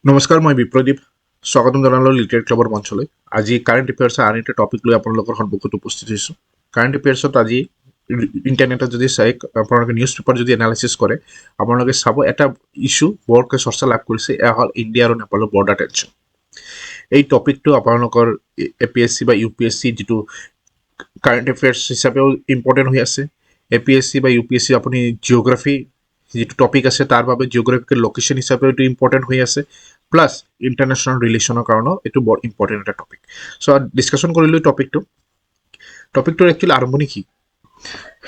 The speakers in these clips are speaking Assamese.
নমস্কাৰ, মই বিপ্ৰদীপ। স্বাগতম জনালোঁ লিটাৰেট ক্লাবৰ মঞ্চলৈ। আজি কাৰেণ্ট এফেয়াৰ্ছৰ আন এটা টপিক লৈ আপোনালোকৰ সন্মুখত উপস্থিত হৈছোঁ। কাৰেণ্ট এফেয়াৰ্ছত আজি ইণ্টাৰনেটত যদি চাই আপোনালোকে নিউজ পেপাৰ যদি এনালাইচিছ কৰে, আপোনালোকে চাব এটা ইছ্যু বৰকৈ চৰ্চা লাভ কৰিছে। এয়া হ'ল ইণ্ডিয়া আৰু নেপালৰ বৰ্ডাৰ টেনশ্যন। এই টপিকটো আপোনালোকৰ APSC বা UPSC যিটো কাৰেণ্ট এফেয়াৰ্ছ হিচাপেও ইম্পৰ্টেণ্ট হৈ আছে। APSC বা UPSC আপুনি জিঅ'গ্ৰাফী যিটো টপিক আছে তাৰ বাবে জিঅ'গ্ৰাফিকেল লোকেশ্যন হিচাপেও এইটো ইম্পৰ্টেণ্ট হৈ আছে। প্লাছ ইণ্টাৰনেশ্যনেল ৰিলেশ্যনৰ কাৰণেও এইটো বৰ ইম্পৰ্টেণ্ট এটা টপিক। চ' ডিছকাশ্যন কৰিলোঁ টপিকটোৰ একচুৱেলি আৰম্ভণি কি।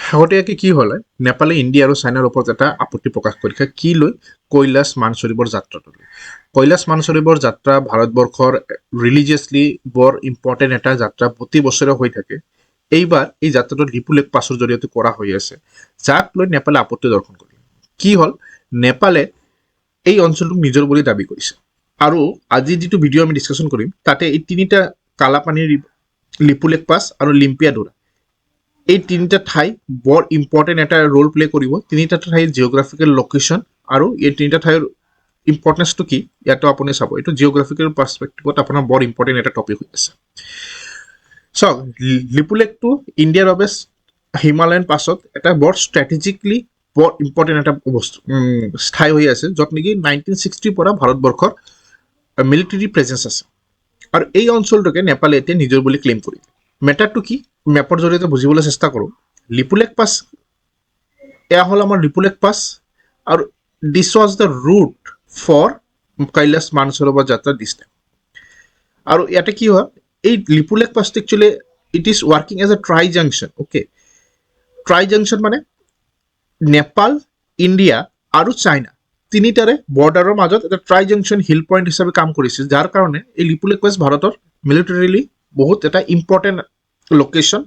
শেহতীয়াকৈ কি হ'লে নেপালে ইণ্ডিয়া আৰু চাইনাৰ ওপৰত এটা আপত্তি প্ৰকাশ কৰিছে। কি লৈ? কৈলাশ মানসৰোবৰ যাত্ৰাটো লৈ। কৈলাশ মানসৰোবৰ যাত্ৰা ভাৰতবৰ্ষৰ ৰিলিজিয়াছলি বৰ ইম্পৰ্টেণ্ট এটা যাত্ৰা, প্ৰতি বছৰে হৈ থাকে। এইবাৰ এই যাত্ৰাটো লিপুলেখ পাছৰ জৰিয়তে কৰা হৈ আছে, যাক লৈ নেপালে আপত্তি দৰ্শন কৰিলে। কি হ'ল? নেপালে এই অঞ্চলটোক নিজৰ বুলি দাবী কৰিছে। আৰু আজি যিটো ভিডিঅ' আমি ডিছকাশ্যন কৰিম তাতে এই তিনিটা কালাপানীৰ লিপুলেখ পাছ আৰু লিম্পিয়াডোৰা এই তিনিটা ঠাই বৰ ইম্পৰ্টেণ্ট এটা ৰোল প্লে কৰিব। তিনিটা ঠাইৰ জিঅ'গ্ৰাফিকেল লোকেশ্যন আৰু এই তিনিটা ঠাইৰ ইম্পৰ্টেঞ্চটো কি ইয়াতো আপুনি চাব। এইটো জিঅ'গ্ৰাফিকেল পাৰ্চপেক্টিভত আপোনাৰ বৰ ইম্পৰ্টেণ্ট এটা টপিক হৈ আছে। চাওক, লিপুলেখটো ইণ্ডিয়াৰ বাবে হিমালয়ান পাছত এটা বৰ ষ্ট্ৰেটেজিকলি বৰ ইম্পৰ্টেণ্ট এটা বস্তু ঠাই হৈ আছে, য'ত নেকি 1960 পৰা ভাৰতবৰ্ষৰ মিলিটাৰী প্ৰেজেঞ্চ আছে। আৰু এই অঞ্চলটোকে নেপালে এতিয়া নিজৰ বুলি ক্লেইম কৰিলে। মেটাৰটো কি মেপৰ জৰিয়তে বুজিবলৈ চেষ্টা কৰোঁ। লিপুলেখ পাছ, এয়া হ'ল আমাৰ লিপুলেখ পাছ, আৰু this was the route for Kailash Mansarovar Yatra this time. আৰু ইয়াতে কি হয়, এই লিপুলেখ পাছটো actually it is working as a tri junction. Okay, tri junction মানে নেপাল, ইণ্ডিয়া আৰু চাইনা তিনিটাৰে বৰ্ডাৰৰ মাজত এটা ট্ৰাই জাংচন হিল পইণ্ট হিচাপে কাম কৰিছিল, যাৰ কাৰণে এই লিপুলেখ পাছ ভাৰতৰ মিলিটাৰীলি বহুত এটা ইম্পৰ্টেণ্ট লোকেশ্যন।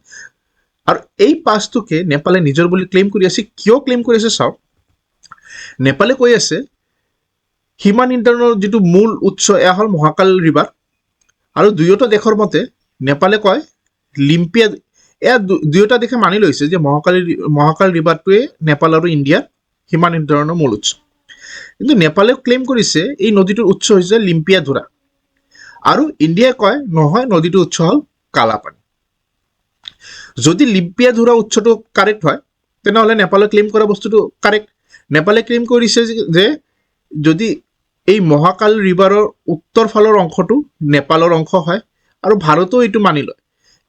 আৰু এই পাছটোকে নেপালে নিজৰ বুলি ক্লেইম কৰি আছে। কিয় ক্লেইম কৰি আছে চাওক, নেপালে কৈ আছে হিমানিন্তৰণৰ যিটো মূল উৎস এয়া হ'ল মহাকাল ৰিভাৰ। আৰু দুয়োটা দেশৰ মতে নেপালে কয় লিম্পিয়া, এয়া দুয়োটা দেশে মানি লৈছে যে মহাকাল ৰিভাৰটোৱে নেপাল আৰু ইণ্ডিয়াৰ হিমানিন্তৰণৰ মূল উৎস। কিন্তু নেপালে ক্লেইম কৰিছে এই নদীটোৰ উৎস হৈছে লিম্পিয়াধোৰা, আৰু ইণ্ডিয়াই কয় নহয়, নদীটোৰ উৎস হ'ল কালাপানী। যদি লিম্পিয়াধোৰা উৎসটো কাৰেক্ট হয়, তেনেহ'লে নেপালে ক্লেইম কৰা বস্তুটো কাৰেক্ট। নেপালে ক্লেইম কৰিছে যে যদি এই মহাকাল ৰিভাৰৰ উত্তৰ ফালৰ অংশটো নেপালৰ অংশ হয়, আৰু ভাৰতেও এইটো মানি লয়।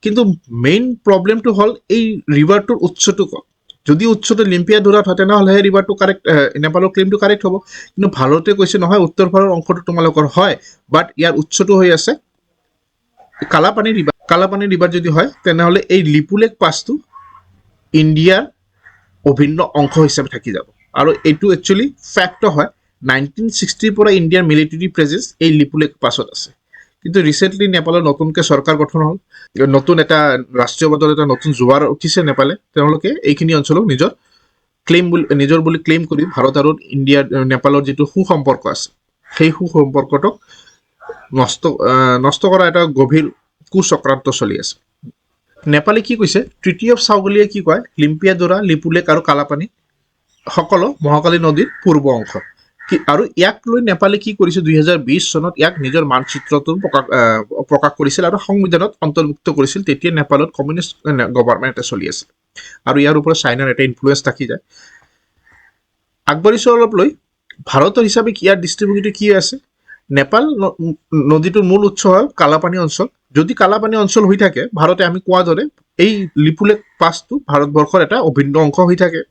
কিন্তু মেইন প্ৰব্লেমটো হ'ল এই ৰিভাৰটোৰ উৎসটো ক'ত। যদি উৎসটো লিম্পিয়াধোৰাত হয়, তেনেহ'লে সেই ৰিভাৰটো কাৰেক্ট, নেপালৰ ক্লেইমটো কাৰেক্ট হ'ব। কিন্তু ভাৰতে কৈছে নহয়, উত্তৰ ফালৰ অংশটো তোমালোকৰ হয়, বাট ইয়াৰ উৎসটো হৈ আছে কালাপানী ৰিভাৰ। কালাপানী ৰিভাৰ যদি হয়, তেনেহ'লে এই লিপুলেখ পাছটো ইণ্ডিয়াৰ অভিন্ন অংশ হিচাপে থাকি যাব। আৰু এইটো একচুৱেলি ফেক্টো হয়। 1960 পৰা ইণ্ডিয়াৰ মিলিটাৰী প্ৰেজেঞ্চ এই লিপুলেখ পাছত আছে। কিন্তু ৰিচেণ্টলি নেপালৰ নতুনকৈ চৰকাৰ গঠন হ'ল, নতুন এটা ৰাষ্ট্ৰীয়বাদৰ এটা নতুন জোৱাৰ উঠিছে নেপালে। তেওঁলোকে এইখিনি অঞ্চলক নিজৰ বুলি ক্লেইম কৰি ভাৰত আৰু নেপালৰ যিটো সুসম্পৰ্ক আছে, সেই সুসম্পৰ্কটোক নষ্ট কৰা এটা গভীৰ কুচক্ৰান্ত চলি আছে। নেপালে কি কৈছে, ট্ৰিটি অফ চাউগলিয়ে কি কয়, লিম্পিয়াধোৰা, লিপুলেখ আৰু কালাপানী সকলো মহাকালী নদীৰ পূৰ্ব অংশ। আৰু ইয়াক লৈ নেপালে কি কৰিছে, 2020 চনত ইয়াক নিজৰ মানচিত্ৰটো প্ৰকাশ কৰিছিল আৰু সংবিধানত অন্তৰ্ভুক্ত কৰিছিল। তেতিয়া নেপালত কমিউনিষ্ট গভৰ্ণমেণ্ট এটা চলি আছিল, আৰু ইয়াৰ ওপৰত চাইনাৰ এটা ইনফ্লুৱেঞ্চ থাকি যায়। আগবাঢ়িছোঁ অলপ লৈ, ভাৰতৰ হিচাপে ইয়াৰ ডিষ্ট্ৰিবিউটি কি আছে। নেপাল নদীটোৰ মূল উৎস হ'ল কালাপানী অঞ্চল। যদি কালাপানী অঞ্চল হৈ থাকে, ভাৰতে আমি কোৱাৰ দৰে এই লিপুলেখ পাছটো ভাৰতবৰ্ষৰ এটা অভিন্ন অংশ হৈ থাকে।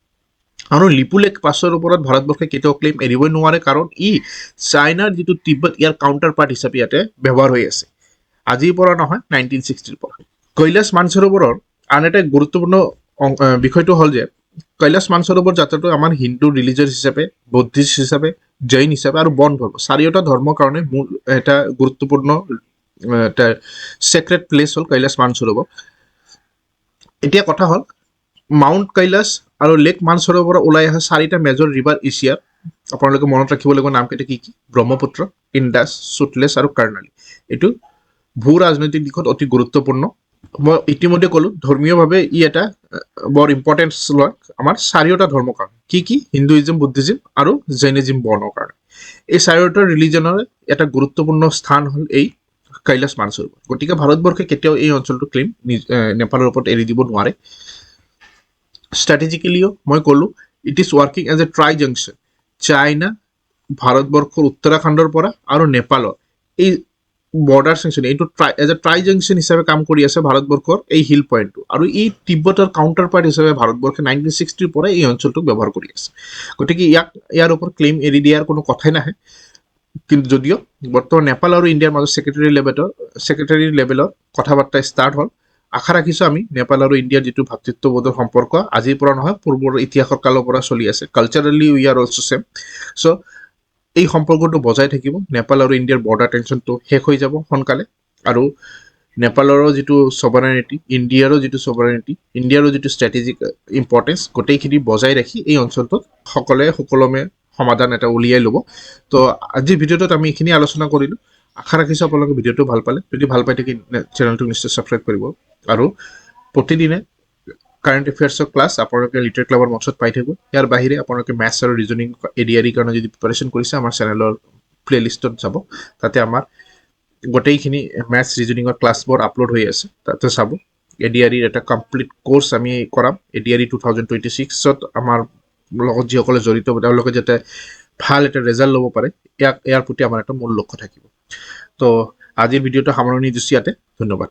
আৰু লিপুলেখ পাছৰ ওপৰত ভাৰতবৰ্ষে কেতিয়াও ক্লেইম এৰিবই নোৱাৰে, কাৰণ ই চাইনাৰ যিটো তিব্বত ইয়াৰ কাউণ্টাৰ পাৰ্ট হিচাপে ইয়াতে ব্যৱহাৰ হৈ আছে, আজিৰ পৰা নহয়, 1960 পৰা। কৈলাশ মানসৰোবৰৰ আন এটা গুৰুত্বপূৰ্ণ বিষয়টো হ'ল যে কৈলাশ মানসৰোবৰ যাত্ৰাটো আমাৰ হিন্দু ৰিলিজিয়াছ হিচাপে, বৌদ্ধিষ্ট হিচাপে, জৈন হিচাপে আৰু বন ধৰ্ম, চাৰিওটা ধৰ্মৰ কাৰণে মূল এটা গুৰুত্বপূৰ্ণ এটা চেক্ৰেট প্লেচ হ'ল কৈলাশ মানসৰোবৰ। এতিয়া কথা হ'ল, মাউণ্ট কৈলাশ আৰু লেক মানসৰোবৰৰ ওলাই অহা চাৰিটা মেজৰ ৰিভাৰ এছিয়াৰ। আপোনালোকে মনত ৰাখিব লাগিব নামকেইটা কি কি: ব্ৰহ্মপুত্ৰ, ইণ্ডাছ, সুতলেজ আৰু কৰ্ণালী। এইটো ভূ ৰাজনৈতিক দিশত অতি গুৰুত্বপূৰ্ণ। মই ইতিমধ্যে ক'লোঁ, ধৰ্মীয়ভাৱে ই এটা বৰ ইম্পৰ্টেঞ্চ লয় আমাৰ চাৰিওটা ধৰ্মৰ কাৰণে কি হিন্দুইজম বুদ্ধিজিম আৰু জৈনিজিম বৰ্ণৰ কাৰণে এই চাৰিওটা ৰিলিজনৰ এটা গুৰুত্বপূৰ্ণ স্থান হ'ল এই কৈলাশ মানসৰোবৰ গতিকে ভাৰতবৰ্ষে কেতিয়াও এই অঞ্চলটো ক্লেইম নেপালৰ ওপৰত এৰি দিব নোৱাৰে ষ্ট্ৰেটেজিকেলিও মই ক'লো it is working as a tri junction China ভাৰতবৰ্ষৰ উত্তৰাখণ্ডৰ পৰা আৰু নেপালৰ এই বৰ্ডাৰ চেংচন এইটো এজ এ ট্ৰাই জাংচন হিচাপে কাম কৰি আছে ভাৰতবৰ্ষৰ এই হিল পইণ্টটো আৰু এই তিব্বতৰ কাউণ্টাৰ পাৰ্ট হিচাপে ভাৰতবৰ্ষে 1960ৰ পৰা এই অঞ্চলটোক ব্যৱহাৰ কৰি আছে গতিকে ইয়াৰ ওপৰত ক্লেইম এৰি দিয়াৰ কোনো কথাই নাহে কিন্তু যদিও বৰ্তমান নেপাল আৰু ইণ্ডিয়াৰ মাজত ছেক্ৰেটাৰী লেভেলৰ কথা বাৰ্তা ষ্টাৰ্ট হ'ল আশা ৰাখিছোঁ আমি নেপাল আৰু ইণ্ডিয়াৰ যিটো ভাতৃত্ববোধৰ সম্পৰ্ক আজিৰ পৰা নহয় পূৰ্বৰ ইতিহাসৰ কালৰ পৰা চলি আছে culturally we are also' same so' এই সম্পৰ্কটো বজাই থাকিব নেপাল আৰু ইণ্ডিয়াৰ বৰ্ডাৰ টেনশ্যনটো শেষ হৈ যাব সোনকালে আৰু নেপালৰো যিটো ছভাৰেনিটি ইণ্ডিয়াৰো যিটো ছভাৰেনিটি ইণ্ডিয়াৰো যিটো ষ্ট্ৰেটেজিক ইম্পৰ্টেঞ্চ গোটেইখিনি বজাই ৰাখি এই অঞ্চলটোত সকলোৱে সুকলমে সমাধান এটা উলিয়াই ল'ব তো আজিৰ ভিডিঅ'টোত আমি এইখিনি আলোচনা কৰিলোঁ আশা ৰাখিছোঁ আপোনালোকে ভিডিঅ'টো ভাল পালে যদি ভাল পাই থাকি চেনেলটোক নিশ্চয় ছাবস্ক্ৰাইব কৰিব আৰু প্ৰতিদিনে কাৰেণ্ট এফেয়াৰ্ছৰ ক্লাছ আপোনালোকে লিটাৰ ক্লাবৰ মঞ্চত পাই থাকিব ইয়াৰ বাহিৰে আপোনালোকে মেথছ আৰু ৰিজনিং এডিআৰিৰ কাৰণে যদি প্ৰিপাৰেশ্যন কৰিছে আমাৰ চেনেলৰ প্লেলিষ্টত যাব তাতে আমাৰ গোটেইখিনি মেথছ ৰিজনিঙৰ ক্লাছবোৰ আপলোড হৈ আছে তাতে চাব এডিআৰিৰ এটা কমপ্লিট কোৰ্চ আমি কৰাম এডিআৰি 2026ত আমাৰ লগত যিসকলে জড়িত তেওঁলোকে যাতে ভাল এটা ৰেজাল্ট ল'ব পাৰে ইয়াৰ প্ৰতি আমাৰ এটা মূল লক্ষ্য থাকিব তো আজিৰ ভিডিঅ'টো সামৰণি দিছোঁ ইয়াতে ধন্যবাদ